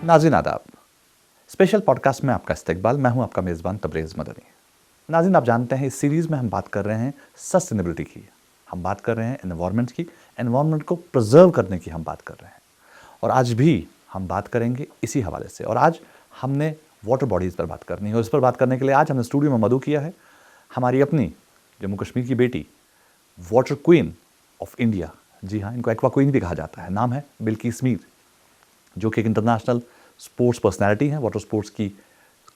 नाज़रीन आदाब, special podcast में आपका इस्तकबाल। मैं हूं आपका मेज़बान तबरेज़ मदनी। नाज़रीन, आप जानते हैं इस सीरीज़ में हम बात कर रहे हैं सस्टेनेबिलिटी की, हम बात कर रहे हैं एनवायरनमेंट की, एनवायरनमेंट को प्रिजर्व करने की हम बात कर रहे हैं। और आज भी हम बात करेंगे इसी हवाले से। और आज हमने वाटर बॉडीज़ पर बात करनी है और इस पर बात करने के लिए आज हमने स्टूडियो में मदऊ किया है हमारी अपनी जम्मू कश्मीर की बेटी, वाटर क्वीन ऑफ इंडिया। जी हाँ, इनको एक्वा क्वीन भी कहा जाता है। नाम है बिल्किस मीर, जो कि एक इंटरनेशनल स्पोर्ट्स पर्सनैलिटी हैं, वाटर स्पोर्ट्स की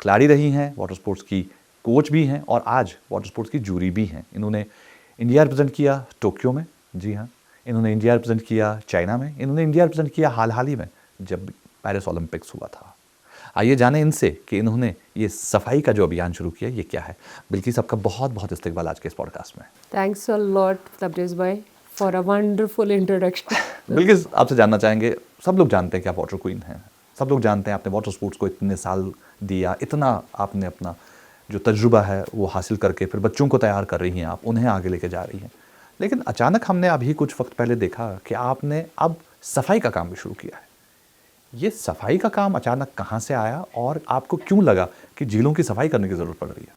खिलाड़ी रही हैं, वाटर स्पोर्ट्स की कोच भी हैं और आज वाटर स्पोर्ट्स की जूरी भी हैं। इन्होंने इंडिया रिप्रेजेंट किया टोक्यो में, जी हाँ, इन्होंने इंडिया रिप्रेजेंट किया चाइना में, इन्होंने इंडिया रिप्रेजेंट किया हाल ही में जब पेरिस ओलंपिक्स हुआ था। आइए जाने इनसे कि इन्होंने ये सफाई का जो अभियान शुरू किया ये क्या है। बिल्किस, आपका बहुत बहुत इस्तकबाल आज के इस पॉडकास्ट में। थैंक्स अ लॉट तबरेज़ भाई for a wonderful introduction. Bilkis, आपसे जानना चाहेंगे, सब लोग जानते हैं कि आप वाटर क्वीन हैं, सब लोग जानते हैं आपने वाटर स्पोर्ट्स को इतने साल दिया, इतना आपने अपना जो तजुर्बा है वो हासिल करके फिर बच्चों को तैयार कर रही हैं, आप उन्हें आगे लेके जा रही हैं। लेकिन अचानक हमने अभी कुछ वक्त पहले देखा कि आपने अब सफाई का काम भी शुरू किया है। ये सफाई का काम अचानक कहाँ से आया और आपको क्यों लगा कि झीलों की सफाई करने की ज़रूरत पड़ रही है?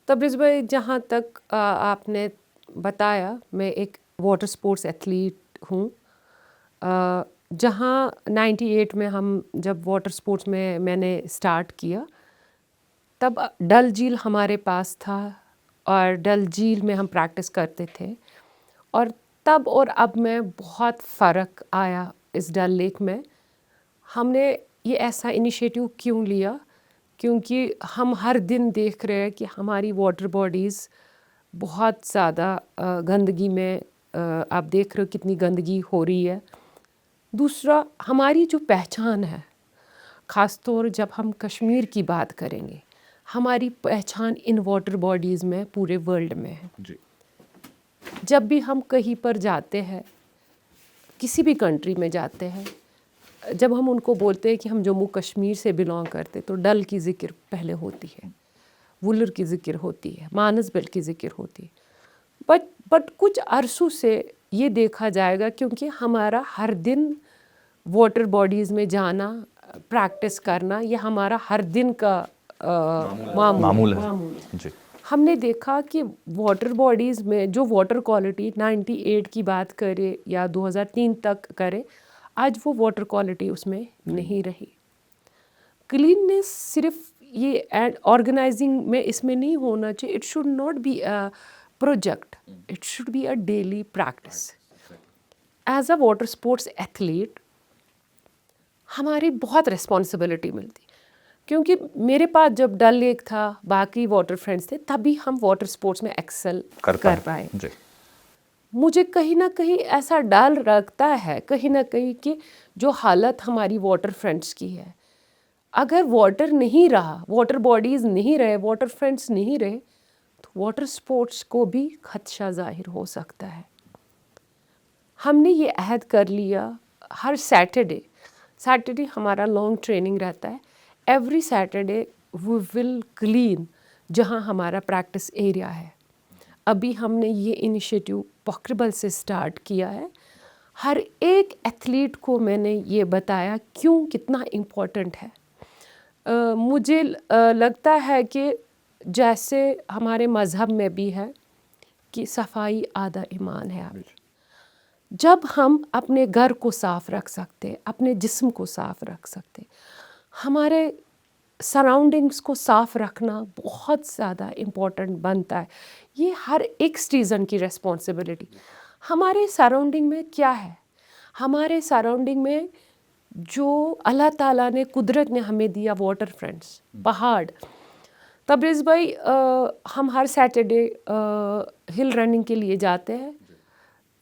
तबरेज़ भाई, जहाँ तक आपने बताया, मैं एक वाटर स्पोर्ट्स एथलीट हूँ। जहाँ 98 में हम जब वाटर स्पोर्ट्स में मैंने स्टार्ट किया, तब डल झील हमारे पास था और डल झील में हम प्रैक्टिस करते थे। और तब और अब में बहुत फ़र्क आया इस डल लेक में। हमने ये ऐसा इनिशिएटिव क्यों लिया? क्योंकि हम हर दिन देख रहे हैं कि हमारी वाटर बॉडीज़ बहुत ज़्यादा गंदगी में, आप देख रहे हो कितनी गंदगी हो रही है। दूसरा, हमारी जो पहचान है, ख़ास तौर जब हम कश्मीर की बात करेंगे, हमारी पहचान इन वाटर बॉडीज़ में पूरे वर्ल्ड में है। जी। जब भी हम कहीं पर जाते हैं, किसी भी कंट्री में जाते हैं, जब हम उनको बोलते हैं कि हम जम्मू कश्मीर से बिलोंग करते, तो डल की ज़िक्र पहले होती है, वुलर की ज़िक्र होती है, मानसबल की ज़िक्र होती है। बट कुछ अरसों से ये देखा जाएगा, क्योंकि हमारा हर दिन वाटर बॉडीज़ में जाना, प्रैक्टिस करना, ये हमारा हर दिन का मामूल है। जी। हमने देखा कि वाटर बॉडीज़ में जो वाटर क्वालिटी 98 की बात करें या 2003 तक करें, आज वो वाटर क्वालिटी उसमें नहीं रही। क्लीननेस सिर्फ ये ऑर्गेनाइजिंग में इसमें नहीं होना चाहिए। It should not be a project, it should be a daily practice. As a water sports athlete हमारी बहुत रिस्पॉन्सिबिलिटी मिलती, क्योंकि मेरे पास जब डल लेक था, बाकी वाटर फ्रेंड्स थे, तभी हम वाटर स्पोर्ट्स में एक्सेल कर पाए। मुझे कहीं ना कहीं ऐसा डर लगता है, कहीं ना कहीं, कि जो हालत हमारी वाटर फ्रेंड्स की है, अगर वाटर नहीं रहा, वाटर बॉडीज़ नहीं रहे, वाटर फ्रेंड्स नहीं रहे, तो वाटर स्पोर्ट्स को भी खदशा जाहिर हो सकता है। हमने ये अहद कर लिया, हर सैटरडे हमारा लॉन्ग ट्रेनिंग रहता है। Every Saturday we will clean जहाँ हमारा प्रैक्टिस एरिया है। अभी हमने ये इनिशिएटिव पोखरबल से स्टार्ट किया है। हर एक एथलीट को मैंने ये बताया क्यों, कितना इम्पोर्टेंट है। मुझे लगता है कि जैसे हमारे मज़हब में भी है कि सफाई आधा ईमान है। आप जब हम अपने घर को साफ़ रख सकते, अपने जिस्म को साफ़ रख सकते, हमारे सराउंडिंग्स को साफ़ रखना बहुत ज़्यादा इम्पोर्टेंट बनता है। ये हर एक सिटीज़न की रिस्पॉन्सिबिलिटी। हमारे सराउंडिंग में क्या है? हमारे सराउंडिंग में जो अल्लाह ताला ने, कुदरत ने हमें दिया, वाटर फ्रेंड्स, पहाड़। तबरेज़ भाई, हम हर सैटरडे हिल रनिंग के लिए जाते हैं।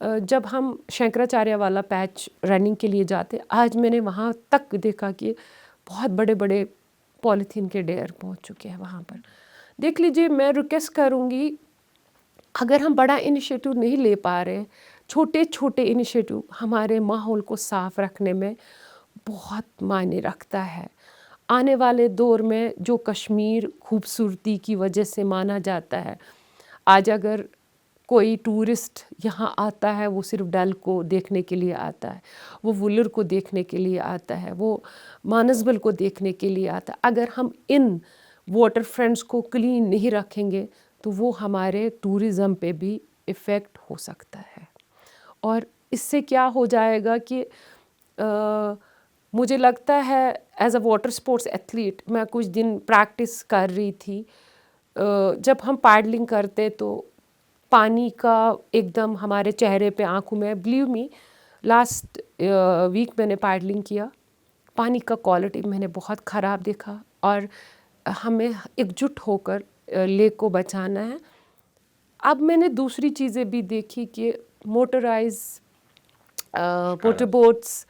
जब हम शंकराचार्य वाला पैच रनिंग के लिए जाते, आज मैंने वहाँ तक देखा कि बहुत बड़े बड़े पॉलीथीन के ढेर पहुँच चुके हैं वहाँ पर। देख लीजिए, मैं रिक्वेस्ट करूँगी, अगर हम बड़ा इनिशिएटिव नहीं ले पा रहे, छोटे छोटे इनिशिएटिव हमारे माहौल को साफ़ रखने में बहुत मायने रखता है। आने वाले दौर में जो कश्मीर खूबसूरती की वजह से माना जाता है, आज अगर कोई टूरिस्ट यहाँ आता है वो सिर्फ डल को देखने के लिए आता है, वो वुलर को देखने के लिए आता है, वो मानसबल को देखने के लिए आता है। अगर हम इन वाटर फ्रंट्स को क्लीन नहीं रखेंगे तो वो हमारे टूरिज़्म पे भी इफ़ेक्ट हो सकता है। और इससे क्या हो जाएगा कि मुझे लगता है as a water sports athlete मैं कुछ दिन प्रैक्टिस कर रही थी। जब हम पैडलिंग करते तो पानी का एकदम हमारे चेहरे पे, आंखों में, बिलीव मी, लास्ट वीक मैंने पैडलिंग किया, पानी का क्वालिटी मैंने बहुत ख़राब देखा और हमें एकजुट होकर लेक को बचाना है। अब मैंने दूसरी चीज़ें भी देखी कि मोटराइज मोटर बोट्स,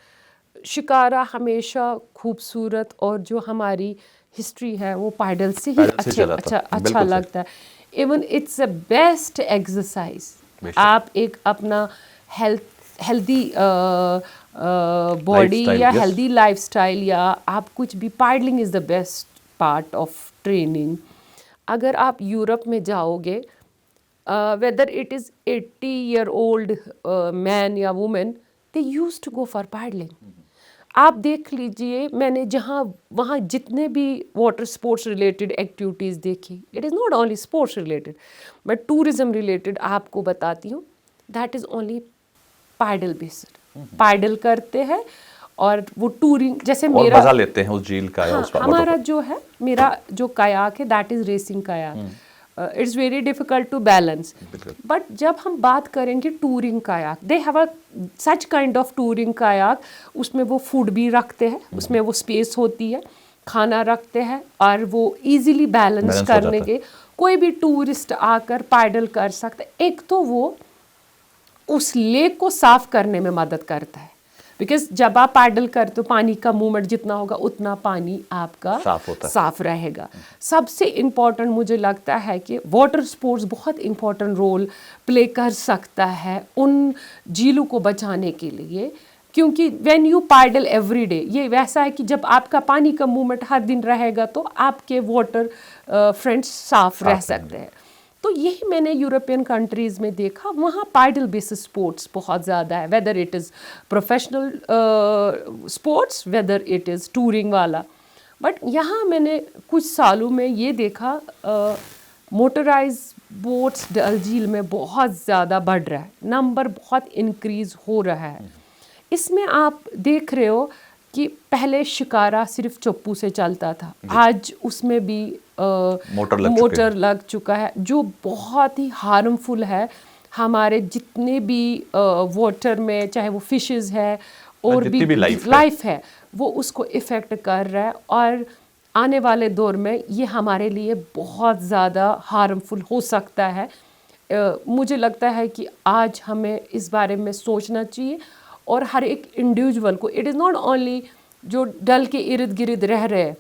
शिकारा हमेशा खूबसूरत और जो हमारी हिस्ट्री है वो पैडल से ही पैडल से चला था। अच्छा बिल्कुल सही। लगता है। Even it's a best exercise. बेशक। आप एक अपना हेल्दी बॉडी Lifestyle, या yes. हेल्दी लाइफस्टाइल या आप कुछ भी, paddling is the best part of training. अगर आप यूरोप में जाओगे, whether it is 80-year-old man या woman, they used to go for paddling. आप देख लीजिए, मैंने वहाँ जितने भी वाटर स्पोर्ट्स रिलेटेड एक्टिविटीज़ देखी, it is not only sports related, मैं टूरिज़्म रिलेटेड आपको बताती हूँ, that is only paddle based. Paddle करते हैं और वो टूरिंग, जैसे और मेरा मजा लेते हैं उस झील का या उस हमारा जो है, मेरा जो कायाक है that is racing kayak. It's very difficult to balance. But जब हम बात करेंगे touring kayak, they have a such kind of touring kayak, उसमें वो फूड भी रखते हैं, उसमें वो स्पेस होती है, खाना रखते हैं और वो इजीली बैलेंस हो करने जाता है। के कोई भी टूरिस्ट आकर पैडल कर सकता है। एक तो वो उस लेक को साफ करने में मदद करता है, बिकॉज जब आप पैडल करते हो पानी का मूवमेंट जितना होगा उतना पानी आपका साफ होता है। साफ रहेगा। सबसे इम्पॉर्टेंट मुझे लगता है कि वाटर स्पोर्ट्स बहुत इम्पॉर्टेंट रोल प्ले कर सकता है उन झीलों को बचाने के लिए, क्योंकि when you paddle every day, ये वैसा है कि जब आपका पानी का मूवमेंट हर दिन रहेगा तो आपके वाटर फ्रंट्स साफ रह सकते हैं। तो यही मैंने यूरोपियन कंट्रीज़ में देखा, वहाँ पैडल बेसिस स्पोर्ट्स बहुत ज़्यादा है, whether it is professional sports, whether it is touring वाला। बट यहाँ मैंने कुछ सालों में ये देखा, मोटराइज बोट्स डल झील में बहुत ज़्यादा बढ़ रहा है, नंबर बहुत इंक्रीज़ हो रहा है। इसमें आप देख रहे हो कि पहले शिकारा सिर्फ चप्पू से चलता था, आज उसमें भी मोटर लग चुका है, जो बहुत ही हार्मफुल है हमारे जितने भी वाटर में, चाहे वो फिशेस है और भी लाइफ है, वो उसको इफ़ेक्ट कर रहा है। और आने वाले दौर में ये हमारे लिए बहुत ज़्यादा हार्मफुल हो सकता है। मुझे लगता है कि आज हमें इस बारे में सोचना चाहिए और हर एक इंडिविजुअल को, इट इज़ नॉट ओनली जो डल के इर्द गिर्द रह रहे हैं,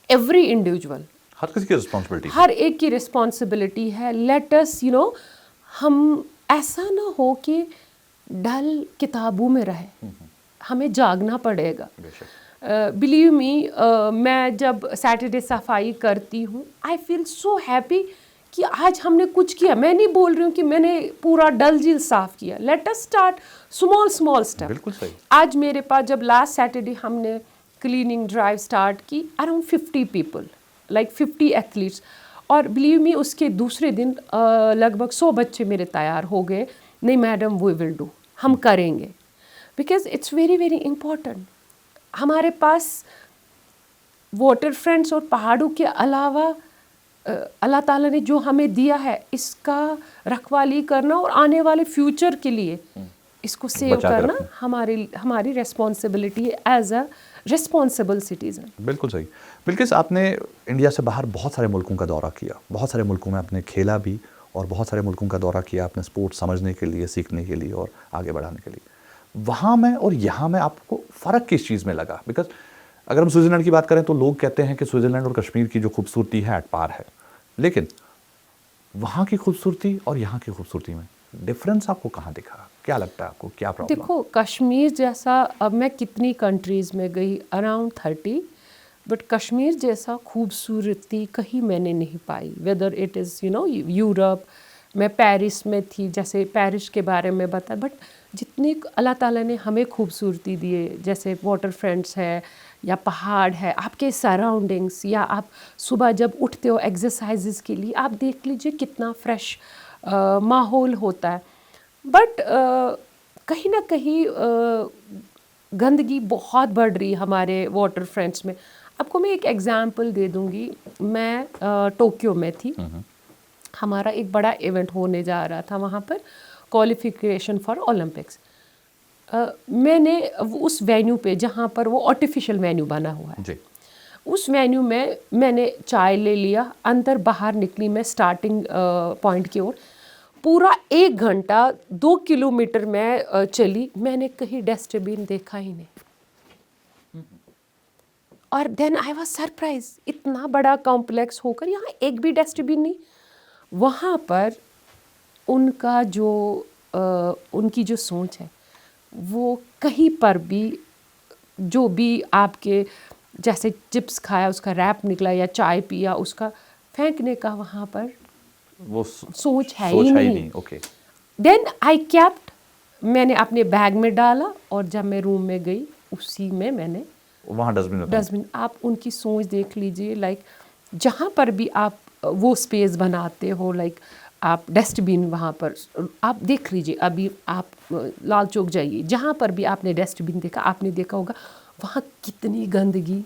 एवरी इंडिविजुअल, हर किसी की रिस्पॉन्सिबिलिटी, हर एक की रिस्पॉन्सिबिलिटी है। लेट अस हम ऐसा ना हो कि डल किताबों में रहे, हमें जागना पड़ेगा। बिलीव मी, मैं जब सैटरडे सफाई करती हूँ, आई फील सो हैप्पी कि आज हमने कुछ किया। मैं नहीं बोल रही हूँ कि मैंने पूरा डल झील साफ किया, let us start small step. बिल्कुल सही। आज मेरे पास, जब लास्ट सैटरडे हमने क्लीनिंग ड्राइव स्टार्ट की, अराउंड 50 पीपल, लाइक 50 एथलीट्स, और बिलीव मी उसके दूसरे दिन लगभग 100 बच्चे मेरे तैयार हो गए। नहीं मैडम, वी विल डू, हम करेंगे, because it's very very important. हमारे पास वाटर फ्रंट्स और पहाड़ों के अलावा अल्लाह ताला ने जो हमें दिया है, इसका रखवाली करना और आने वाले फ्यूचर के लिए इसको सेव करना हमारी रिस्पॉन्सिबिलिटी है एज अ रिस्पॉन्सिबल सिटीज़न। बिल्कुल सही। बिल्कुल, आपने इंडिया से बाहर बहुत सारे मुल्कों का दौरा किया, बहुत सारे मुल्कों में आपने खेला भी और बहुत सारे मुल्कों का दौरा किया आपने स्पोर्ट्स समझने के लिए, सीखने के लिए और आगे बढ़ाने के लिए। वहाँ में और यहाँ में आपको फ़र्क किस चीज़ में लगा? बिकॉज अगर हम स्विट्ज़रलैंड की बात करें तो लोग कहते हैं कि स्विट्ज़रलैंड और कश्मीर की जो खूबसूरती है एट पार है, लेकिन वहाँ की खूबसूरती और यहाँ की खूबसूरती में डिफरेंस आपको कहाँ दिखा? क्या लगता है आपको, क्या प्रॉब्लम? देखो, कश्मीर जैसा, अब मैं कितनी कंट्रीज़ में गई, अराउंड 30, बट कश्मीर जैसा खूबसूरती कहीं मैंने नहीं पाई, वेदर इट इज़ यूरोप, मैं पेरिस में थी, जैसे पेरिस के बारे में बता, बट जितनी अल्लाह ताला ने हमें खूबसूरती दी है, जैसे वाटर फ्रंट्स है या पहाड़ है, आपके सराउंडिंग्स, या आप सुबह जब उठते हो एक्सरसाइजेस के लिए, आप देख लीजिए कितना फ्रेश माहौल होता है। बट कहीं ना कहीं गंदगी बहुत बढ़ रही है हमारे वाटर फ्रंट्स में। आपको मैं एक एग्जांपल दे दूंगी। मैं टोक्यो में थी, हमारा एक बड़ा इवेंट होने जा रहा था वहाँ पर, क्वालिफिकेशन फॉर ओलंपिक्स। मैंने उस वेन्यू पे, जहाँ पर वो आर्टिफिशियल वेन्यू बना हुआ है जी। उस वेन्यू में मैंने चाय ले लिया, अंदर बाहर निकली मैं स्टार्टिंग पॉइंट की ओर। पूरा 1 घंटा 2 किलोमीटर मैं चली, मैंने कहीं डस्टबिन देखा ही नहीं। और देन आई वाज सरप्राइज, इतना बड़ा कॉम्प्लेक्स होकर यहाँ एक भी डस्टबिन नहीं। वहाँ पर उनका जो उनकी जो सोच है, वो कहीं पर भी जो भी आपके जैसे चिप्स खाया उसका रैप निकला या चाय पिया उसका फेंकने का वहाँ पर वो सोच है ही नहीं। ओके। देन आई कैप्ट, मैंने अपने बैग में डाला, और जब मैं रूम में गई उसी में मैंने वहाँ डस्टबिन। आप उनकी सोच देख लीजिए, लाइक जहाँ पर भी आप वो स्पेस बनाते हो, लाइक आप डस्टबिन वहाँ पर आप देख लीजिए। अभी आप लाल चौक जाइए, जहाँ पर भी आपने डस्टबिन देखा, आपने देखा होगा वहाँ कितनी गंदगी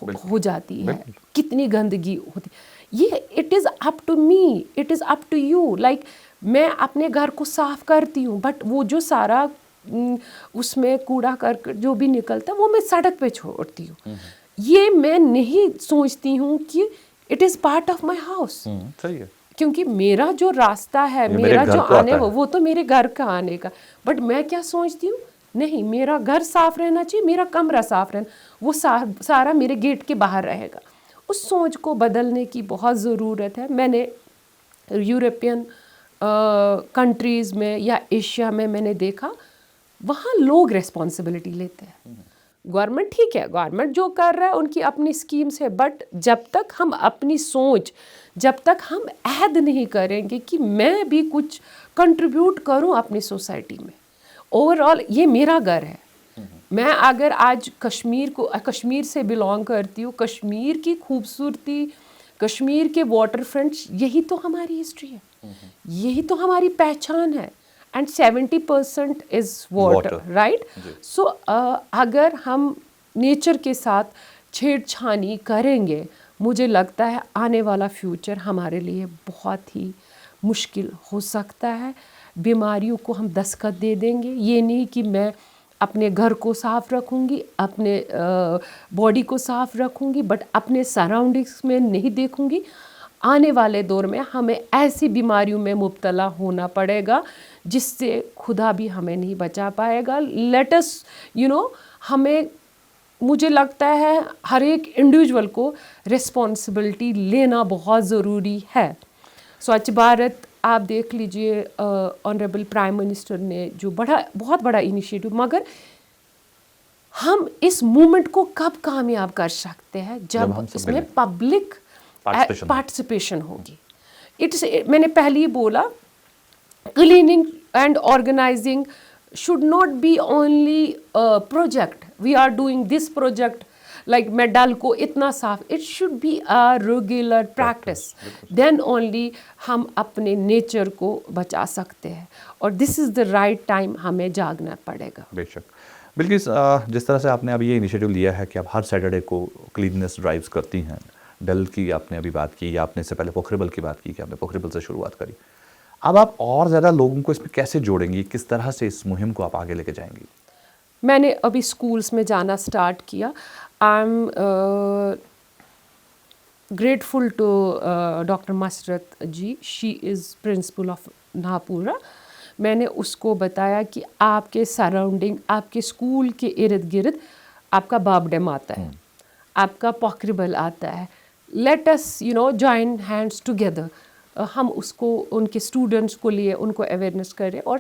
हो जाती है, कितनी गंदगी होती। ये it is up to me, it is up to you. Like मैं अपने घर को साफ करती हूँ, बट वो जो सारा उसमें कूड़ा करकट जो भी निकलता है वो मैं सड़क पे छोड़ती हूँ। ये मैं नहीं सोचती हूँ कि it is part of my house. सही है। क्योंकि मेरा जो रास्ता है, मेरा जो आने वो तो मेरे घर का आने का। बट मैं क्या सोचती हूँ, नहीं, मेरा घर साफ रहना चाहिए, मेरा कमरा साफ रहना, वो सारा मेरे गेट के बाहर रहेगा। उस सोच को बदलने की बहुत ज़रूरत है। मैंने यूरोपियन कंट्रीज़ में या एशिया में मैंने देखा, वहाँ लोग रिस्पॉन्सिबिलिटी लेते हैं। गवर्नमेंट ठीक है, गवर्नमेंट जो कर रहा है उनकी अपनी स्कीम्स है, बट जब तक हम अपनी सोच, जब तक हम अहद नहीं करेंगे कि मैं भी कुछ कंट्रीब्यूट करूं अपनी सोसाइटी में, ओवरऑल ये मेरा घर है। मैं अगर आज कश्मीर से बिलोंग करती हूँ, कश्मीर की खूबसूरती, कश्मीर के वाटर फ्रंट्स, यही तो हमारी हिस्ट्री है, यही तो हमारी पहचान है। And 70% is water, right. So अगर हम नेचर के साथ छेड़छानी करेंगे, मुझे लगता है आने वाला फ्यूचर हमारे लिए बहुत ही मुश्किल हो सकता है। बीमारियों को हम दस्तक दे देंगे। ये नहीं कि मैं अपने घर को साफ़ रखूँगी, अपने बॉडी को साफ़ रखूँगी, बट अपने सराउंडिंग्स में नहीं देखूँगी। आने वाले दौर में हमें ऐसी बीमारियों में मुब्तला होना पड़ेगा जिससे खुदा भी हमें नहीं बचा पाएगा। लेट अस हमें, मुझे लगता है हर एक इंडिविजुअल को रिस्पॉन्सिबिलिटी लेना बहुत ज़रूरी है। स्वच्छ भारत आप देख लीजिए, ऑनरेबल प्राइम मिनिस्टर ने जो बहुत बड़ा इनिशिएटिव, मगर हम इस मूवमेंट को कब कामयाब कर सकते हैं, जब इसमें पब्लिक पार्टिसिपेशन होगी। मैंने पहले ही बोला, cleaning and organizing should not be only a project. We are doing this project, like मैं डल को इतना साफ, it should be a regular practice. Then only हम अपने नेचर को बचा सकते हैं, और this is the right time हमें जागना पड़ेगा। बेशक। बिल्कुल, जिस तरह से आपने अभी ये इनिशिएटिव लिया है कि आप हर सैटरडे को क्लीननेस ड्राइव्स करती हैं, डल की आपने अभी बात की, या आपने इससे पहले पोखरेबल की बात की कि आपने पोखरेबल से शुरुआत करी, अब आप और ज़्यादा लोगों को इसमें कैसे जोड़ेंगी, किस तरह से इस मुहिम को आप आगे लेके जाएंगी? मैंने अभी स्कूल्स में जाना स्टार्ट किया। I am grateful to doctor Masrat ji, she is principal of Nahpura. मैंने उसको बताया कि आपके सराउंडिंग, आपके स्कूल के इर्द गिर्द आपका बाबडम आता है, आपका पोखरेबल आता है, let us join hands together. हम उसको, उनके स्टूडेंट्स को लिए उनको अवेयरनेस करें, और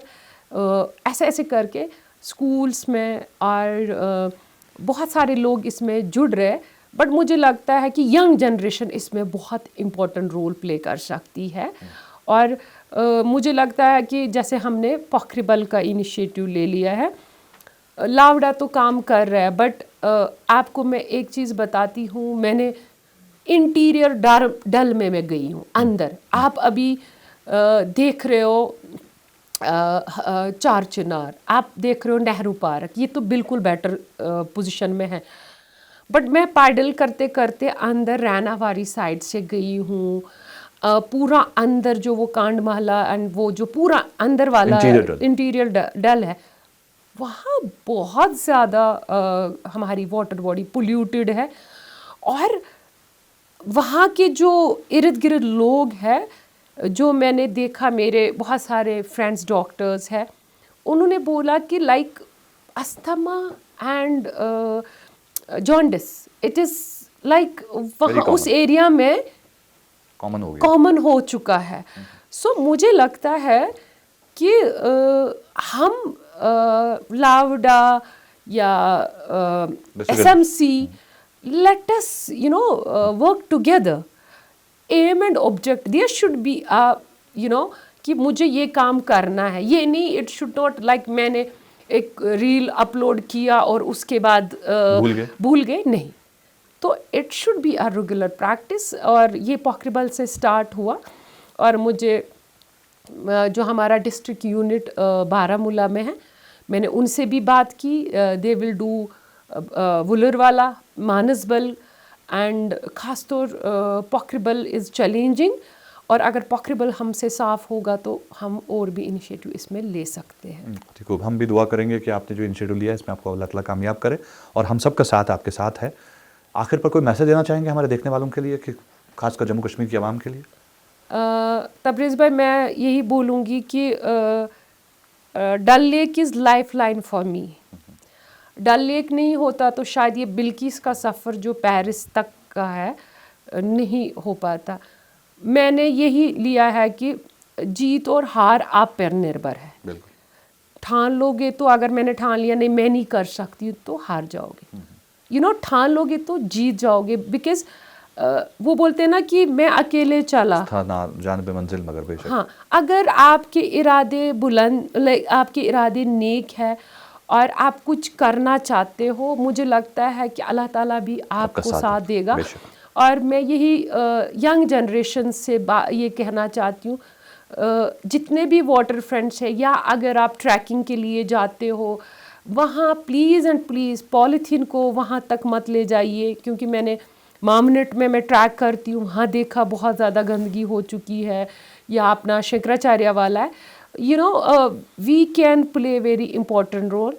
ऐसे ऐसे करके स्कूल्स में और बहुत सारे लोग इसमें जुड़ रहे। बट मुझे लगता है कि यंग जनरेशन इसमें बहुत इम्पोर्टेंट रोल प्ले कर सकती है, और मुझे लगता है कि जैसे हमने पोखरिबल का इनिशिएटिव ले लिया है, लावड़ा तो काम कर रहा है, बट आपको मैं एक चीज़ बताती हूँ, मैंने इंटीरियर डल में मैं गई हूँ अंदर। आप अभी देख रहे हो चार चिनार, आप देख रहे हो नेहरू पार्क, ये तो बिल्कुल बेटर पोजीशन में है। बट मैं पैडल करते करते अंदर रैनावारी साइड से गई हूँ, पूरा अंदर जो वो कांडमाला एंड वो जो पूरा अंदर वाला इंटीरियर डल है, वहाँ बहुत ज़्यादा हमारी वाटर बॉडी पोल्यूटेड है। और वहाँ के जो इर्द गिर्द लोग हैं, जो मैंने देखा, मेरे बहुत सारे फ्रेंड्स डॉक्टर्स हैं, उन्होंने बोला कि like asthma and jaundice, it is like वहाँ उस एरिया में कॉमन हो चुका है। सो मुझे लगता है कि हम लावड़ा या SMC, let us work together, aim and object, there should be a कि मुझे ये काम करना है, ये नहीं, it should not like मैंने एक रील अपलोड किया और उसके बाद भूल गए, नहीं। तो it should be a regular practice. और ये पोखरिबल से स्टार्ट हुआ, और मुझे जो हमारा डिस्ट्रिक्ट यूनिट बारामूला में है, मैंने उनसे भी बात की, दे विल डू वुलरवाला, मानसबल एंड खासतौर पोखरिबल इज़ चैलेंजिंग। और अगर पोखरिबल हमसे साफ़ होगा तो हम और भी इनिशिएटिव इसमें ले सकते हैं। ठीक है, हम भी दुआ करेंगे कि आपने जो इनिशिएटिव लिया है इसमें आपको अल्लाह ताला कामयाब करे, और हम सबका साथ आपके साथ है। आखिर पर कोई मैसेज देना चाहेंगे हमारे देखने वालों के लिए, कि खासकर जम्मू कश्मीर की आवाम के लिए? तबरेज़ भाई, मैं यही बोलूँगी कि Dal lake is lifeline for me. Dal lake नहीं होता तो शायद ये बिल्किस का सफ़र जो पेरिस तक का है नहीं हो पाता। मैंने यही लिया है कि जीत और हार आप पर निर्भर है। बिल्कुल। ठान लोगे तो, अगर मैंने ठान लिया नहीं मैं नहीं कर सकती, तो हार जाओगे। ठान लोगे तो जीत जाओगे। बिकॉज वो बोलते हैं ना कि मैं अकेले चला था ना जान पे मंजिल मगर बेशक। हाँ, अगर आपके इरादे बुलंद, आपके इरादे नेक है और आप कुछ करना चाहते हो, मुझे लगता है कि अल्लाह ताला भी आपको साथ देगा। और मैं यही यंग जनरेशन से ये कहना चाहती हूँ, जितने भी वाटर फ्रेंड्स हैं, या अगर आप ट्रैकिंग के लिए जाते हो, वहाँ प्लीज़ एंड प्लीज़ पॉलीथीन को वहाँ तक मत ले जाइए। क्योंकि मैंने मामनेट में मैं ट्रैक करती हूँ, वहाँ देखा बहुत ज़्यादा गंदगी हो चुकी है, या अपना शंकराचार्य वाला है। We can play very important role.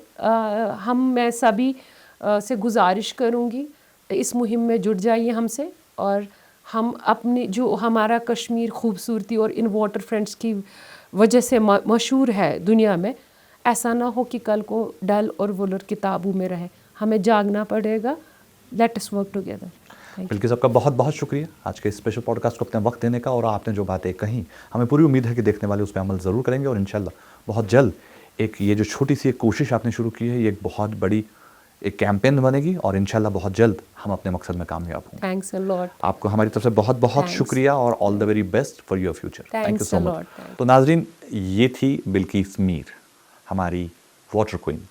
मैं सभी से गुजारिश करूँगी, इस मुहिम में जुट जाइए हमसे, और हम अपनी जो हमारा कश्मीर खूबसूरती और इन वाटर फ्रेंड्स की वजह से मशहूर है दुनिया में, ऐसा ना हो कि कल को डल और वुलर किताबों में रहे। हमें जागना पड़ेगा। Let us work together. Bilkis, आपका बहुत बहुत शुक्रिया आज के स्पेशल पॉडकास्ट को अपने वक्त देने का, और आपने जो बातें कहीं, हमें पूरी उम्मीद है कि देखने वाले उस पर अमल ज़रूर करेंगे, और इंशाल्लाह बहुत जल्द ये जो छोटी सी एक कोशिश आपने शुरू की है, ये एक बहुत बड़ी एक कैंपेन बनेगी, और इंशाल्लाह बहुत जल्द हम अपने मकसद में कामयाब होंगे। Thanks a lot. आपको हमारी तरफ से बहुत बहुत शुक्रिया, और all the very best for your future. Thank you so much. तो नाजरीन, ये थी बिल्किस मीर, हमारी वाटर क्वीन,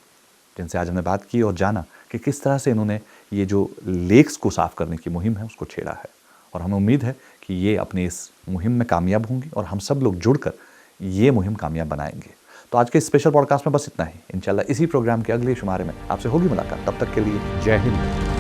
जिनसे आज हमने बात की और जाना कि किस तरह से इन्होंने ये जो लेक्स को साफ़ करने की मुहिम है उसको छेड़ा है, और हमें उम्मीद है कि ये अपने इस मुहिम में कामयाब होंगी, और हम सब लोग जुड़कर ये मुहिम कामयाब बनाएंगे। तो आज के स्पेशल पॉडकास्ट में बस इतना ही। इंशाल्लाह इसी प्रोग्राम के अगले शुमारे में आपसे होगी मुलाकात। तब तक के लिए जय हिंद।